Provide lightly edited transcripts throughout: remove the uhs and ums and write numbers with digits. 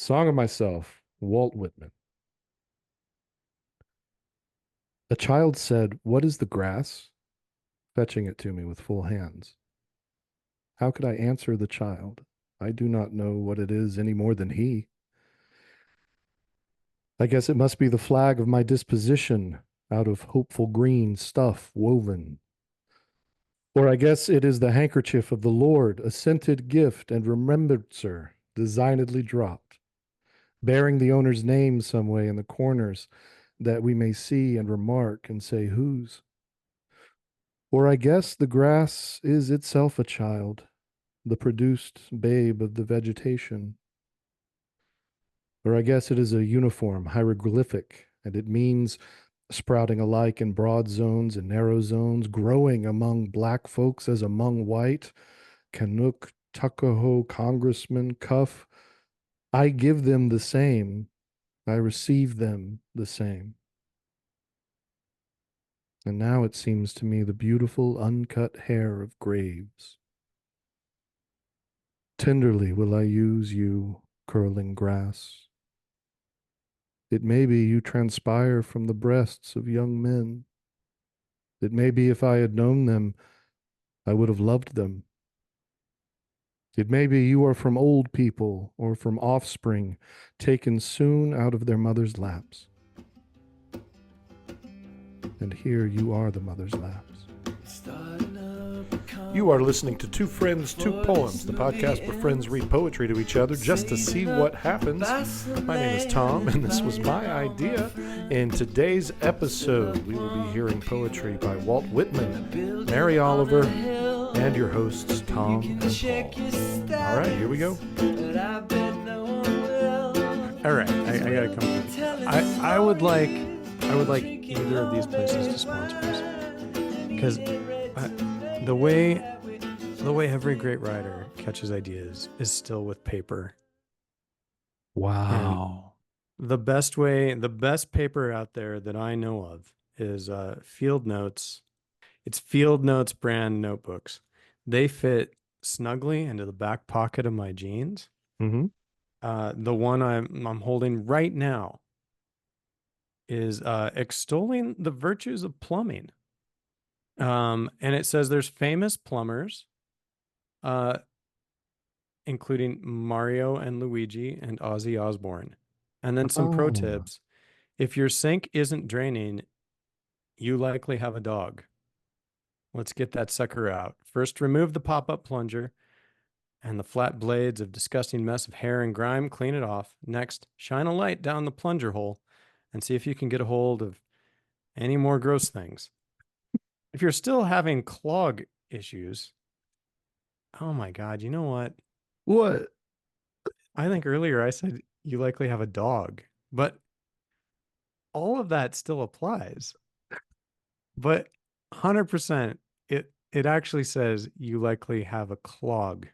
Song of Myself, Walt Whitman. A child said, "What is the grass?" fetching it to me with full hands. How could I answer the child? I do not know what it is any more than he. I guess it must be the flag of my disposition, out of hopeful green stuff woven. Or I guess it is the handkerchief of the Lord, a scented gift and remembrancer, designedly dropped, bearing the owner's name some way in the corners, that we may see and remark and say whose. Or I guess the grass is itself a child, the produced babe of the vegetation. Or I guess it is a uniform hieroglyphic, and it means sprouting alike in broad zones and narrow zones, growing among black folks as among white, Canuck, Tuckahoe, Congressman, Cuff. I give them the same, I receive them the same. And now it seems to me the beautiful uncut hair of graves. Tenderly will I use you, curling grass. It may be you transpire from the breasts of young men. It may be if I had known them, I would have loved them. It may be you are from old people or from offspring taken soon out of their mother's laps. And here you are the mother's laps. You are listening to Two Friends, Two Poems, the podcast where friends read poetry to each other just to see what happens. My name is Tom, and this was my idea. In today's episode, we will be hearing poetry by Walt Whitman, Mary Oliver, and your hosts, Tom and Paul. All right, here we go. All right, I gotta come. I would like either of these places to sponsor us, because the way every great writer catches ideas is still with paper. Wow. And the best paper out there that I know of is Field Notes. It's Field Notes brand notebooks. They fit snugly into the back pocket of my jeans. Mm-hmm. The one I'm holding right now is extolling the virtues of plumbing. And it says there's famous plumbers, including Mario and Luigi and Ozzy Osbourne. And then some pro Oh. tips. If your sink isn't draining, you likely have a dog. Let's get that sucker out. First, remove the pop-up plunger and the flat blades of disgusting mess of hair and grime. Clean it off. Next, shine a light down the plunger hole and see if you can get a hold of any more gross things. If you're still having clog issues, oh my God, you know what? What? I think earlier I said you likely have a dog, but all of that still applies. But 100%, it actually says you likely have a clog.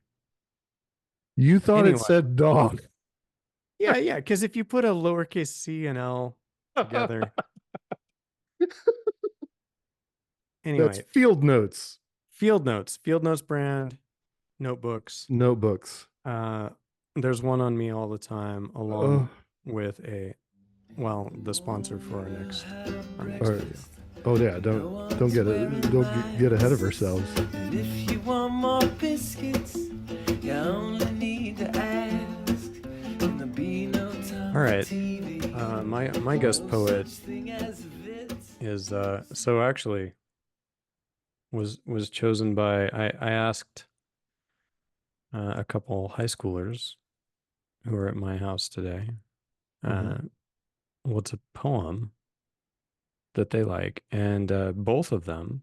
You thought it Anyway, said dog. yeah, because if you put a lowercase c and l together, That's anyway, Field Notes. Field Notes brand notebooks. Notebooks. There's one on me all the time, Oh, along with the sponsor for our next all right. video. Oh yeah, don't get ahead of ourselves. And if you want more biscuits, you only need to ask. And there'll be no time All right. for TV. My guest poet Thing as it is so actually was chosen by I asked a couple high schoolers who are at my house today what's a poem that they like, and both of them,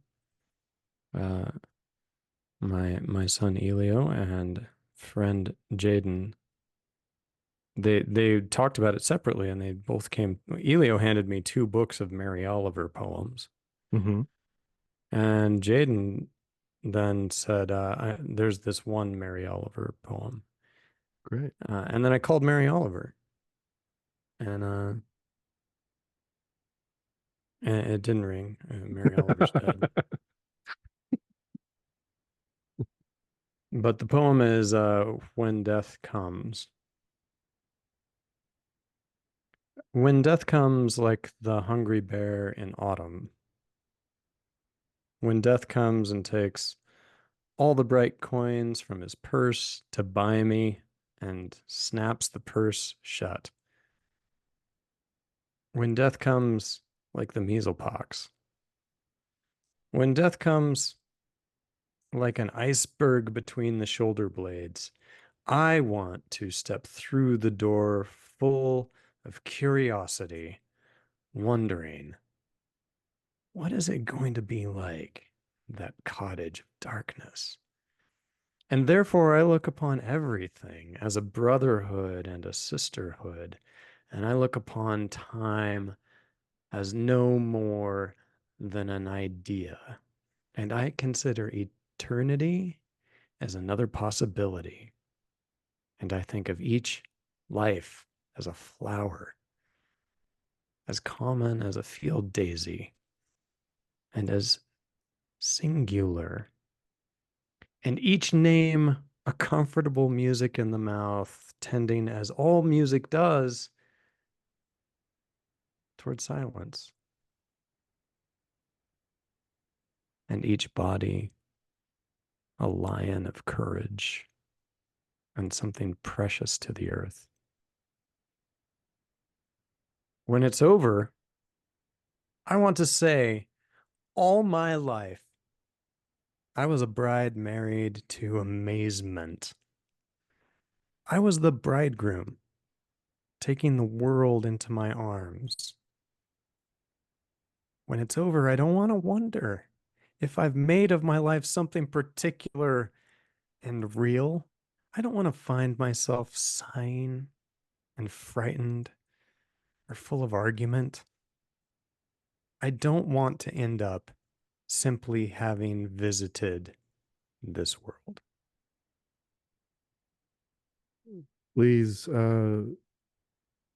my son Elio and friend Jaden, they talked about it separately, and they both came. Elio handed me 2 books of Mary Oliver poems, Mm-hmm. and Jaden then said, "There's this one Mary Oliver poem," Great. and then I called Mary Oliver, and it didn't ring. Mary Oliver's dead. But the poem is "When Death Comes." When death comes like the hungry bear in autumn, when death comes and takes all the bright coins from his purse to buy me and snaps the purse shut, when death comes like the measles pox, when death comes like an iceberg between the shoulder blades, I want to step through the door full of curiosity, wondering, what is it going to be like, that cottage of darkness? And therefore I look upon everything as a brotherhood and a sisterhood, and I look upon time as no more than an idea, and I consider eternity as another possibility. And I think of each life as a flower, as common as a field daisy, and as singular, and each name a comfortable music in the mouth, tending, as all music does, toward silence. And each body a lion of courage and something precious to the earth. When it's over, I want to say, all my life, I was a bride married to amazement. I was the bridegroom, taking the world into my arms. When it's over, I don't want to wonder if I've made of my life something particular and real. I don't want to find myself sighing and frightened or full of argument. I don't want to end up simply having visited this world. Please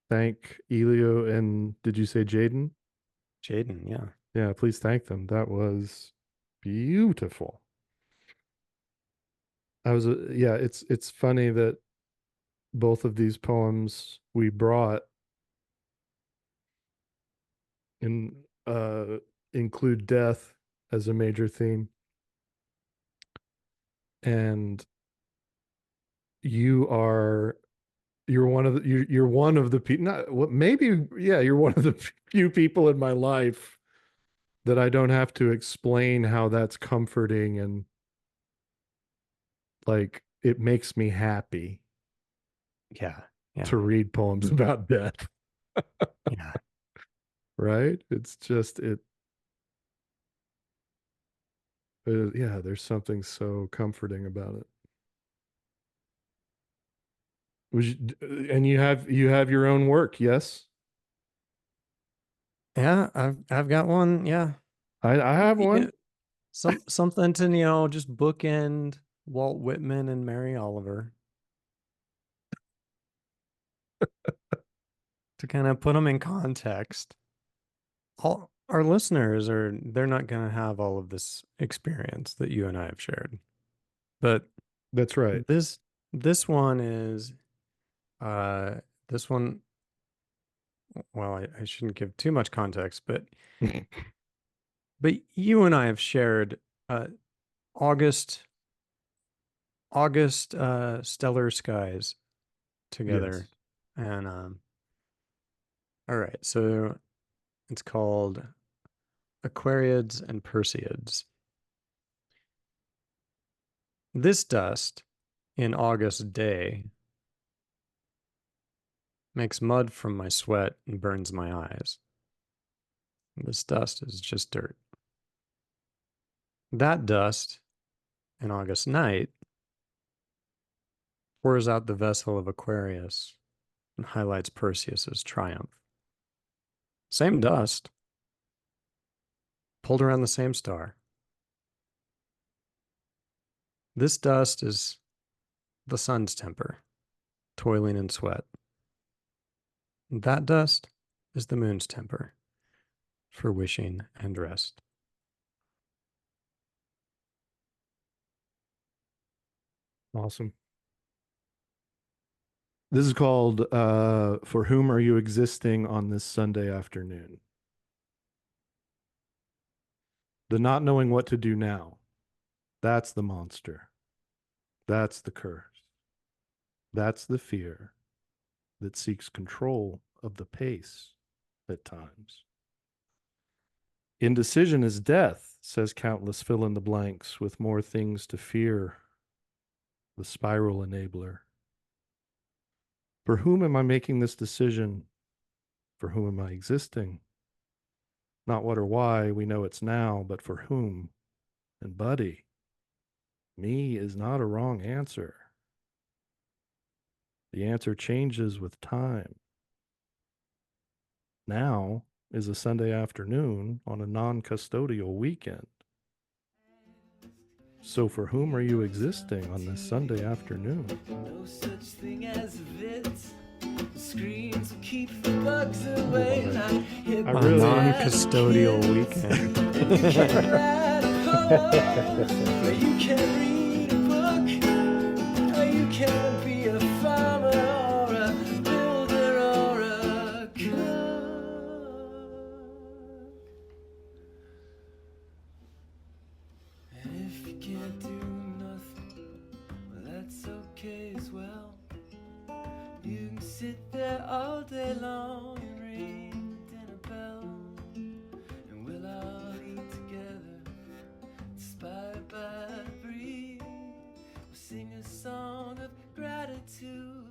thank Elio and did you say Jaden? Jaden, yeah. Yeah, please thank them. That was beautiful. Yeah, it's funny that both of these poems we brought in include death as a major theme. And you're one of you're one of the people, not what, maybe, yeah, you're one of the few people in my life that I don't have to explain how that's comforting, and like it makes me happy Yeah. Yeah. to read poems about death. Yeah. Right? It's just yeah, there's something so comforting about it. And you have your own work, yes? Yeah, I've got one. Yeah. I have Yeah. one. Something to, just bookend Walt Whitman and Mary Oliver, to kind of put them in context. All our listeners they're not going to have all of this experience that you and I have shared. But That's right. this one is uh this one, well, I shouldn't give too much context, but you and I have shared uh August stellar skies Yes. together. And all right, so it's called Aquariids and Perseids. This dust in August day makes mud from my sweat and burns my eyes. This dust is just dirt. That dust in August night pours out the vessel of Aquarius and highlights Perseus's triumph. Same dust, pulled around the same star. This dust is the sun's temper, toiling in sweat. That dust is the moon's temper, for wishing and rest. Awesome. This is called For Whom Are You Existing on This Sunday Afternoon? The not knowing what to do now. That's the monster. That's the curse. That's the fear that seeks control of the pace at times. Indecision is death, says countless fill in the blanks with more things to fear. The spiral enabler. For whom am I making this decision? For whom am I existing? Not what or why, we know it's now, but for whom? And buddy, me is not a wrong answer. The answer changes with time. Now is a Sunday afternoon on a non-custodial weekend. So for whom are you existing on this Sunday afternoon? No such thing as VIT. The screens will keep the bugs away. And I hit I A really- non-custodial weekend. You can write a poem, or you can read a book, or you can be a farmer or a builder or a cook. And if you can't do nothing, well, that's okay as well. You can sit there all day long and ring the dinner bell, and we'll all eat together, inspired by the breeze. We'll sing a song of gratitude